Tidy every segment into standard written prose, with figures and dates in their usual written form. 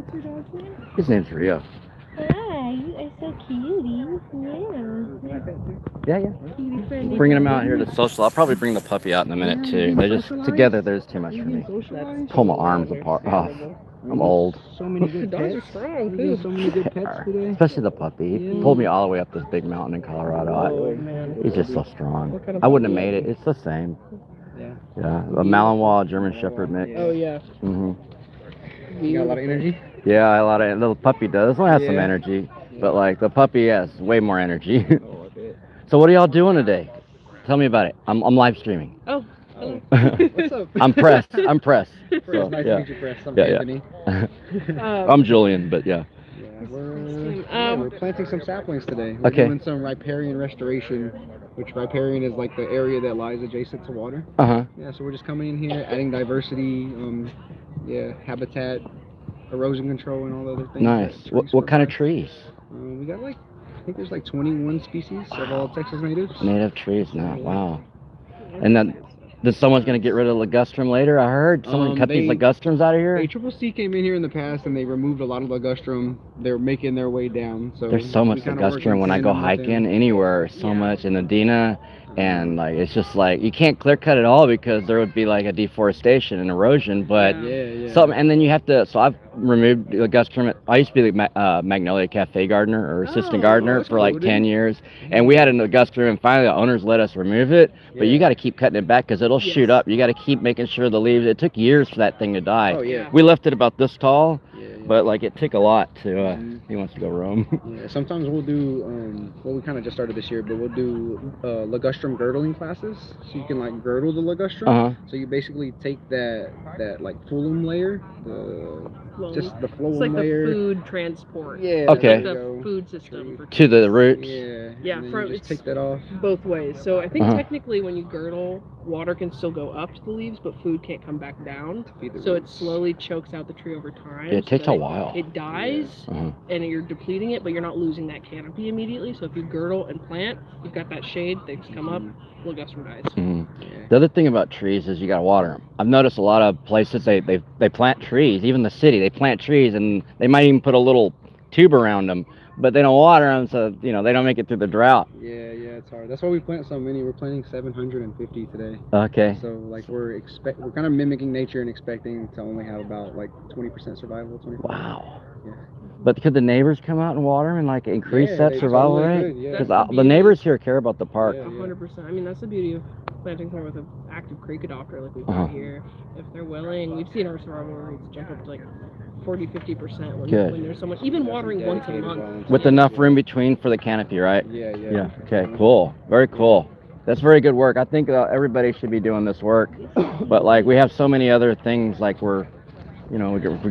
What's your dog's name? His name's Rio. Hi, you are so cutie. Yeah. Cutie friendly. Bringing them out here to social. I'll probably bring the puppy out in a minute too. They're just together. There's too much for me. Pull my arms apart. Oh, I'm old. So many good Dogs are pets. strong We got too. so many good pets today. Especially the puppy. He pulled me all the way up this big mountain in Colorado. Oh man. He's just so strong. What kind of I wouldn't have puppy? made it. It's the same. Yeah. Yeah, a Malinois German Shepherd mix. Oh yeah. Mhm. You got a lot of energy? Yeah, a lot of little puppy does. This one has some Yeah. energy, but like the puppy has way more energy. Oh, I bet. So what are y'all doing today? Tell me about it. I'm live streaming. Oh. Oh. What's up? I'm pressed. I'm pressed. Press, So, nice yeah. to meet you, Press. I'm Yeah. Anthony. I'm Julian, but yeah. Yeah, we're planting some saplings today. We're Okay. doing some riparian restoration, which riparian is like the area that lies adjacent to water. Uh-huh. Yeah, so we're just coming in here, adding diversity, habitat, erosion control, and all the other things. Nice. that trees What kind of provide. trees? We got I think there's like 21 species of all Texas natives. Native trees now. Wow. And then someone's gonna get rid of ligustrum later? I heard someone cut these they- ligustrums out of here. ACCC came in here in the past and they removed a lot of ligustrum. They're making their way down. So There's so we much kinda work in ligustrum when I go tandem with them. hiking anywhere. So Yeah. much in the Dina. And like it's just like you can't clear cut it all because there would be like a deforestation and erosion, but Yeah. some, and then you have to. So I've removed ligustrum. I used to be the Magnolia Cafe gardener or assistant Oh, gardener that's for like cool, dude. 10 years, and we had a ligustrum, and finally the owners let us remove it. But you Yeah. got to keep cutting it back because it'll shoot Yes. up. You got to keep making sure the leaves. It took years for that thing to die. Oh yeah. We left it about this tall, Yeah. but like it took a lot to. Mhm. He wants to go roam. Yeah, sometimes we'll do, we kind of just started this year, but we'll do ligustrum girdling classes. So you can like girdle the ligustrum. Uh-huh. So you basically take that like phloem layer, just the phloem It's like layer. the food transport. Yeah. Okay. Like there the you go. food system for To the trees. roots. Yeah. Yeah, And then from- you just it's- take that off. Both ways. So I think Uh-huh. technically when you girdle, water can still go up to the leaves, but food can't come back down. Feed the So it roots. slowly chokes out the tree over time. It so takes that a while. It dies, Uh-huh. and you're depleting it, but you're not losing that canopy immediately. So if you girdle and plant, you've got that shade. Things come up, ligustrum dies. Mhm. Yeah. The other thing about trees is you gotta water them. I've noticed a lot of places they plant trees, even the city, they plant trees and they might even put a little tube around them, but they don't water them, so they don't make it through the drought. Yeah, it's hard. That's why we plant so many. We're planting 750 today. Okay. So like we're kind of mimicking nature and expecting to only have about like 20% survival. 25. Wow. Yeah. But could the neighbors come out and water them and like increase Yeah, that they survival totally rate? could, yeah. Because That's the the beauty. neighbors here care about the park. Yeah. 100%. I mean, that's the beauty of planting somewhere with an active creek adopter like we've Uh-huh. got here. If they're willing, we've seen our survival rates jump up to like 40-50% Good. when there's someone, even watering once a Dedicated month. volunteers. With enough room between for the canopy, right? Yeah. Yeah. Okay. Cool. Very cool. That's very good work. I think everybody should be doing this work. But like we have so many other things like we're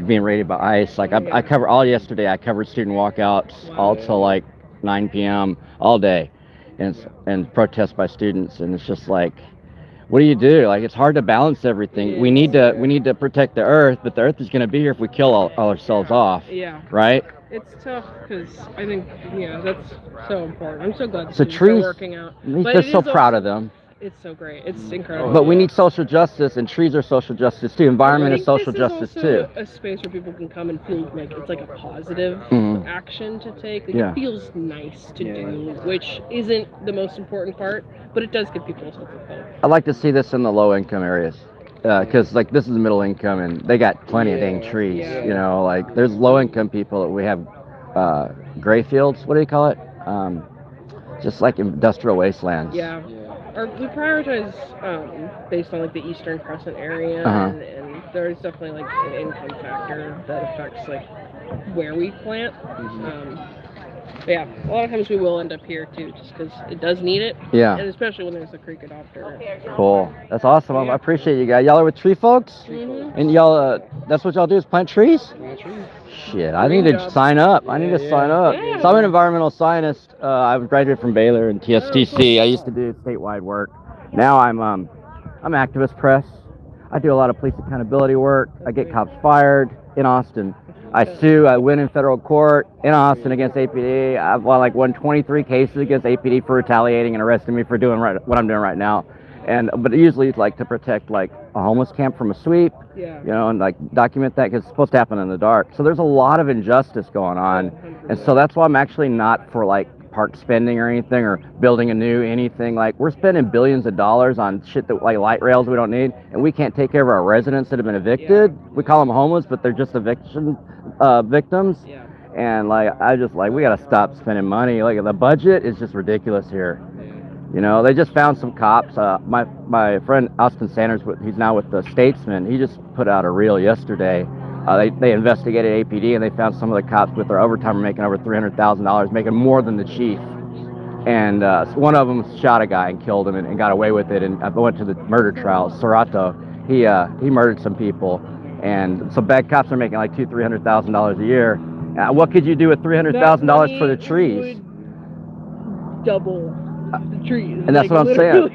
being raided by ICE. Like I covered all yesterday. I covered student walkouts all till like 9 p.m. all day, and protests by students. And it's just like, what do you do? Like it's hard to balance everything. We need to protect the earth, but the earth is going to be here if we kill all ourselves off, Yeah, right? it's tough because I think, that's so important. I'm so glad the So students trees- are working out. They're But it so is proud also- of them. It's so great. It's incredible. But we need social justice, and trees are social justice too. Environment is social justice This too. is also a space where people can come and feel like it's like a positive Mhm. action to take. Like, Yeah. It feels nice to Yeah. do, which isn't the most important part, but it does give people a sense of hope. I like to see this in the low income areas, because like this is middle income and they got plenty of dang Yeah, trees. yeah. Like there's low income people. We have gray fields. What do you call it? Just like industrial wastelands. Yeah. We prioritize based on like the Eastern Crescent area, Uh-huh. and there's definitely like an income factor that affects like where we plant. But yeah, a lot of times we will end up here too, just because it does need it, Yeah. and especially when there's a creek adopter. Cool. That's awesome. I appreciate you guys. Y'all are with tree folks, Mhm. and y'all. That's what y'all do is plant trees. Plant trees. Shit, I Green need to job. sign up. I need to Yeah, sign up. yeah. So I'm an environmental scientist. I graduated from Baylor and TSTC. Oh, I used to do statewide work. Now I'm activist press. I do a lot of police accountability work. I get cops fired in Austin. I sue. I win in federal court in Austin against APD. I've won 23 cases against APD for retaliating and arresting me for doing what I'm doing right now. But usually it's like to protect like a homeless camp from a sweep, Yeah. you know, and like document that because it's supposed to happen in the dark. So there's a lot of injustice going on, and so that's why I'm actually not for like park spending or anything or building a new anything. Like we're spending billions of dollars on shit that like light rails we don't need, and we can't take care of our residents that have been evicted. We call them homeless, but they're just eviction victims. Yeah. And like I just like we gotta stop spending money. Like the budget is just ridiculous here. You know, they just found some cops. My friend Austin Sanders, he's now with the Statesman. He just put out a reel yesterday. They investigated APD and they found some of the cops with their overtime are making over $300,000, making more than the chief. And one of them shot a guy and killed him and got away with it. And I went to the murder trial. Serrato, he murdered some people, and so bad cops are making like $200,000-$300,000 a year. What could you do with $300,000 for the trees? Double the trees. And that's what I'm saying.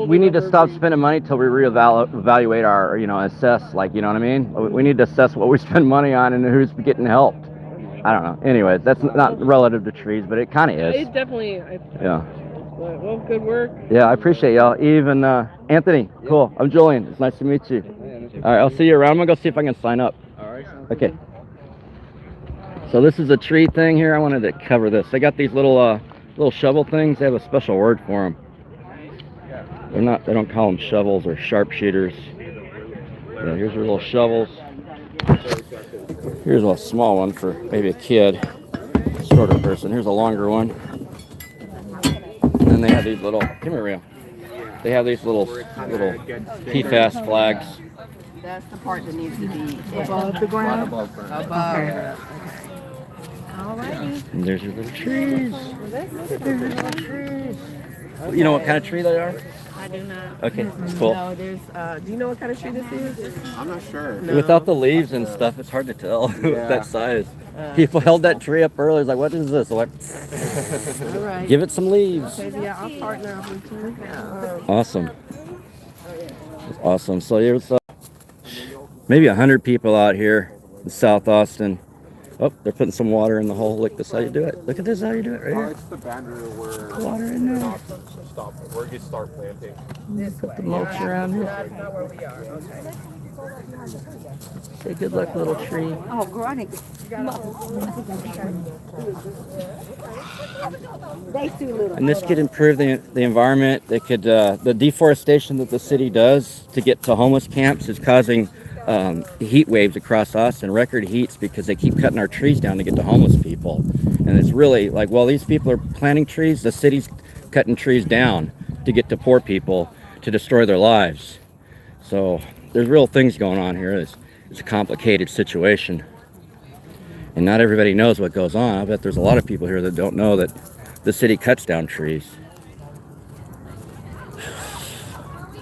We need to stop trees. spending money till we reevaluate our, you know, assess, like, you know what I mean? We need to assess what we spend money on and who's getting helped. I don't know. Anyways, that's not relative to trees, but it kind of is. It definitely. Yeah. Well, good work. Yeah, I appreciate y'all. Eve and Anthony. Cool. I'm Julian. It's nice to meet you. All right, I'll see you around. I'm gonna go see if I can sign up. All right. Okay. So this is a tree thing here. I wanted to cover this. They got these little shovel things. They have a special word for them. They don't call them shovels or sharpshooters. Yeah, here's your little shovels. Here's a small one for maybe a kid, shorter person. Here's a longer one. And then they have these little, come here, Rio. They have these little PFAS flags. That's the part that needs to be above the ground. Above. Okay. Alrighty. And there's your little trees. There's your little trees. You know what kind of tree they are? I do not. Okay, cool. No, there's. Do you know what kind of tree this is? I'm not sure. No. Without the leaves and stuff, it's hard to tell with that size. People held that tree up earlier. It's like, what is this? Like, All right. give it some leaves. Okay, yeah, I'll partner up with you. Awesome. That's awesome. So there's maybe 100 people out here in South Austin. Oh, they're putting some water in the hole. Look, this is how you do it. Look at this, how you do it right here. It's the boundary where Water in there. stop where you start planting. Put the mulch around here. That's not where we are. Okay. Say good luck, little tree. Oh, grunting. They too little. And this could improve the environment. They could the deforestation that the city does to get to homeless camps is causing heat waves across Austin, record heats, because they keep cutting our trees down to get to homeless people. And it's really like, while these people are planting trees, the city's cutting trees down to get to poor people to destroy their lives. So there's real things going on here. It's a complicated situation. And not everybody knows what goes on. I bet there's a lot of people here that don't know that the city cuts down trees.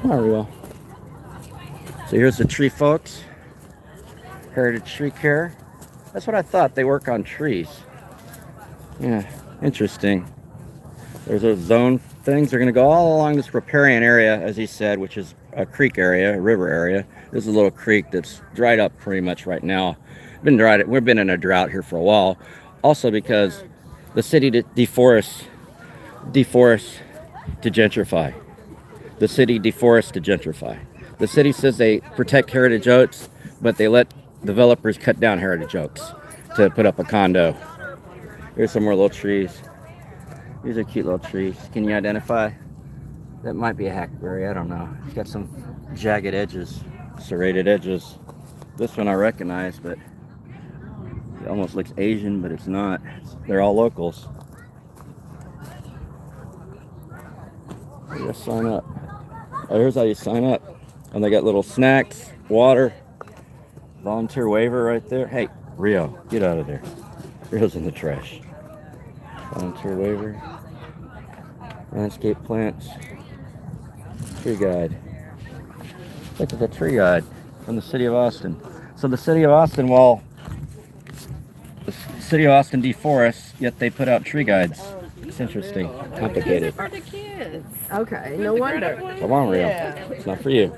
There we go. So here's the tree folks. Heritage Tree Care. That's what I thought. They work on trees. Yeah, interesting. There's those zone things. They're going to go all along this riparian area, as he said, which is a creek area, a river area. This is a little creek that's dried up pretty much right now. We've been in a drought here for a while. Also because the city deforests to gentrify. The city deforests to gentrify. The city says they protect heritage oaks, but they let developers cut down heritage oaks to put up a condo. Here's some more little trees. These are cute little trees. Can you identify? That might be a hackberry, I don't know. It's got some jagged edges, serrated edges. This one I recognize, but it almost looks Asian, but it's not. They're all locals. Let's sign up. Oh, here's how you sign up. And they got little snacks, water, volunteer waiver right there. Hey, Rio, get out of there. Rio's in the trash. Volunteer waiver. Landscape plants. Tree guide. Look at the tree guide from the city of Austin. So the city of Austin, well, the city of Austin deforests, yet they put out tree guides. It's interesting, complicated. For the kids. Okay, no wonder. Come on, Rio. Yeah. It's not for you.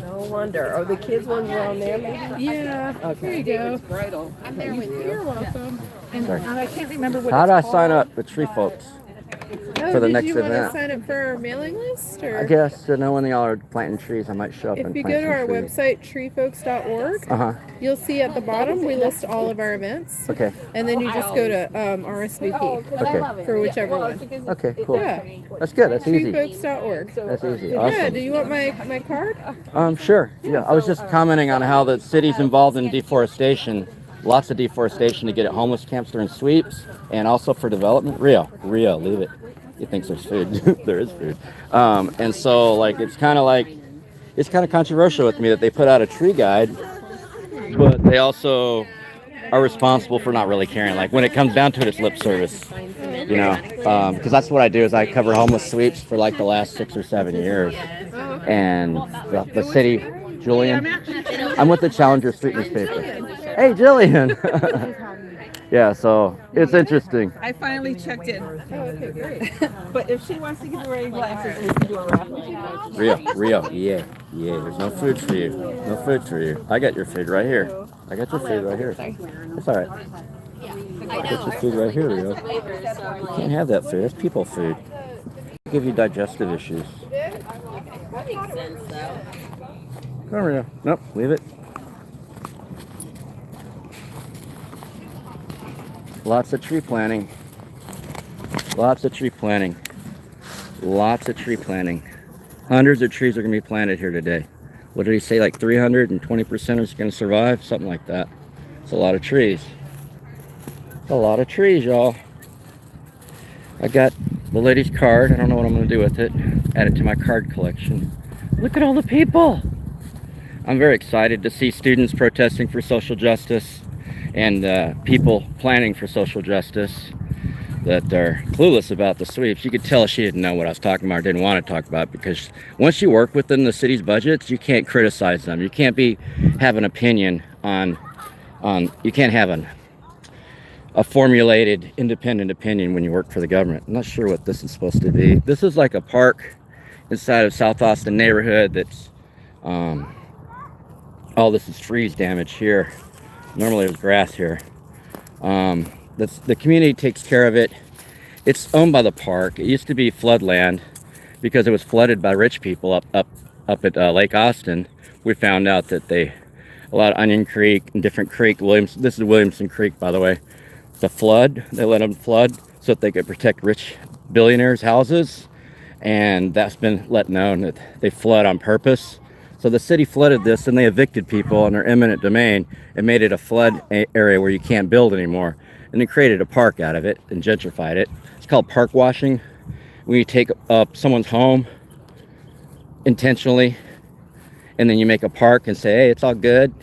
No wonder. Are the kids ones on there, maybe? Yeah, Okay. there you go. I'm there with you. You're welcome. And Sorry. I can't remember what How it's do I called. sign up? The tree folks. for the did next you want to event. sign up for our mailing list? Or? I guess to know when y'all are planting trees, I might show up If and you plant go to our some trees. website, treefolks.org, you'll see at the bottom we list all of our events. Okay. And then you just go to RSVP Okay. for whichever one. Okay, cool. Yeah. That's good. That's easy. Treefolks.org. That's easy. Yeah, Awesome. do you want my card? Sure. Yeah, I was just commenting on how the city's involved in deforestation. Lots of deforestation to get at homeless camps during sweeps, and also for development. Rio, leave it. He thinks there's food. There is food. And so, like, it's kind of controversial with me that they put out a tree guide, but they also are responsible for not really caring. Like, when it comes down to it, it's lip service. You know, because that's what I do is I cover homeless sweeps for like the last 6 or 7 years, and the city, Julian, I'm with the Challenger Street newspaper. Hey, Julian. Yeah, so it's interesting. I finally checked in. Oh, okay, great. But if she wants to give away glasses, we can do a raffle. Rio, yeah, there's no food for you. No food for you. I got your food right here. I got your food right here. It's all right. I got your food right here, Rio. You can't have that food. That's people food. It'll give you digestive issues. Come on, Rio. Nope, leave it. Lots of tree planting. Lots of tree planting. Lots of tree planting. Hundreds of trees are going to be planted here today. What did he say? Like 320% is going to survive? Something like that. It's a lot of trees. A lot of trees, y'all. I got the lady's card. I don't know what I'm going to do with it. Add it to my card collection. Look at all the people. I'm very excited to see students protesting for social justice and people planning for social justice that are clueless about the sweeps. You could tell she didn't know what I was talking about or didn't want to talk about, because once you work within the city's budgets, you can't criticize them. You can't have an opinion on you can't have a formulated independent opinion when you work for the government. I'm not sure what this is supposed to be. This is like a park inside of South Austin neighborhood that's all this is freeze damage here. Normally there's grass here. The community takes care of it. It's owned by the park. It used to be floodland because it was flooded by rich people up at Lake Austin. We found out that a lot of Onion Creek and different creek, this is Williamson Creek, by the way. The flood, they let them flood so that they could protect rich billionaires' houses, and that's been let known that they flood on purpose. So the city flooded this, and they evicted people on their eminent domain and made it a flood area where you can't build anymore. And they created a park out of it and gentrified it. It's called park washing. When you take up someone's home intentionally, and then you make a park and say, hey, it's all good.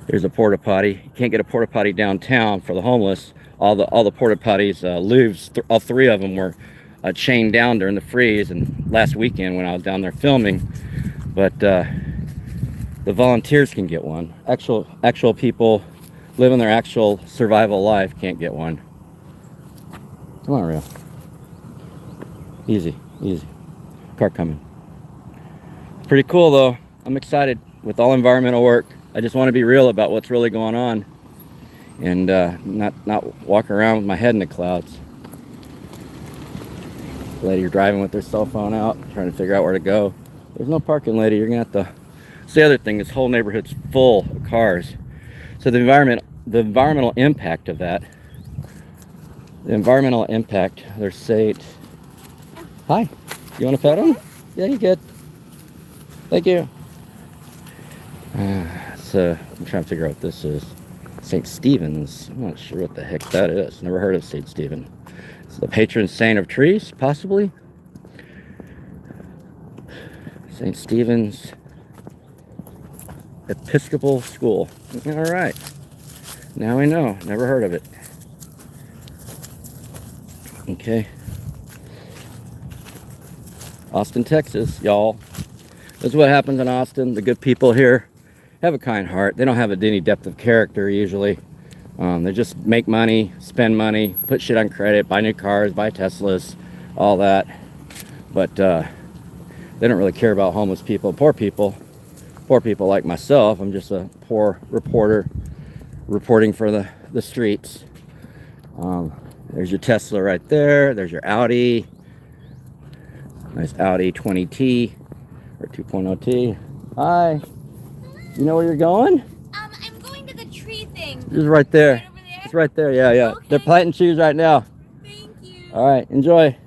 Here's a porta potty. You can't get a porta potty downtown for the homeless. All the porta potties, all 3 of them were chained down during the freeze, and last weekend when I was down there filming. But the volunteers can get one. Actual people living their actual survival life can't get one. Come on, Rio. Easy. Car coming. Pretty cool though. I'm excited with all environmental work. I just want to be real about what's really going on, and not walk around with my head in the clouds. Lady driving with their cell phone out, trying to figure out where to go. There's no parking, lady. You're gonna have to. It's the other thing. This whole neighborhood's full of cars. So the environmental impact of that. The environmental impact. There's Sate. Hi. You want to pet him? Yeah, you good. Thank you. I'm trying to figure out what this is. St. Stephen's. I'm not sure what the heck that is. Never heard of St. Stephen. It's the patron saint of trees, possibly. St. Stephen's Episcopal School. All right. Now we know. Never heard of it. Okay. Austin, Texas, y'all. This is what happens in Austin. The good people here have a kind heart. They don't have any depth of character usually. They just make money, spend money, put shit on credit, buy new cars, buy Teslas, all that. But they don't really care about homeless people, poor people like myself. I'm just a poor reporter reporting for the streets. There's your Tesla right there. There's your Audi. Nice Audi 20T or 2.0T. Hi. You know where you're going? I'm going to the tree thing. It's right there. Right over there? It's right there. Yeah, yeah. Okay. They're planting trees right now. Thank you. All right. Enjoy. Bye.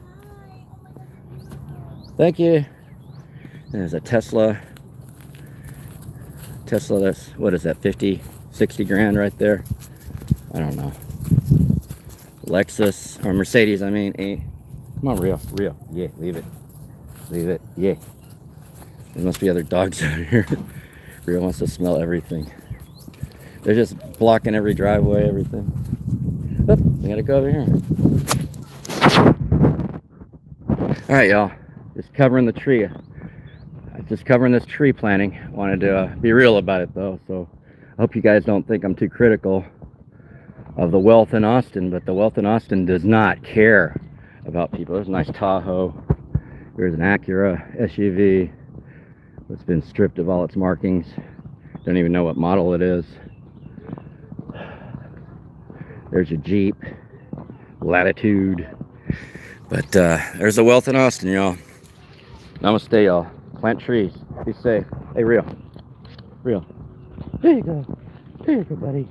Thank you. There's a Tesla. Tesla, that's, what is that, 50, 60 grand right there? I don't know. Lexus, or Mercedes, I mean. Come on, Rio. Yeah, leave it. Leave it. Yeah. There must be other dogs out here. Rio wants to smell everything. They're just blocking every driveway, everything. Oop, we gotta go over here. All right, y'all. Just covering the tree. Just covering this tree planting. Wanted to be real about it, though. So I hope you guys don't think I'm too critical of the wealth in Austin, but the wealth in Austin does not care about people. There's a nice Tahoe. There's an Acura SUV that's been stripped of all its markings. Don't even know what model it is. There's your Jeep Latitude. But there's the wealth in Austin, y'all. Namaste, y'all. Plant trees. Be safe. Hey, Rio. There you go. There you go, buddy.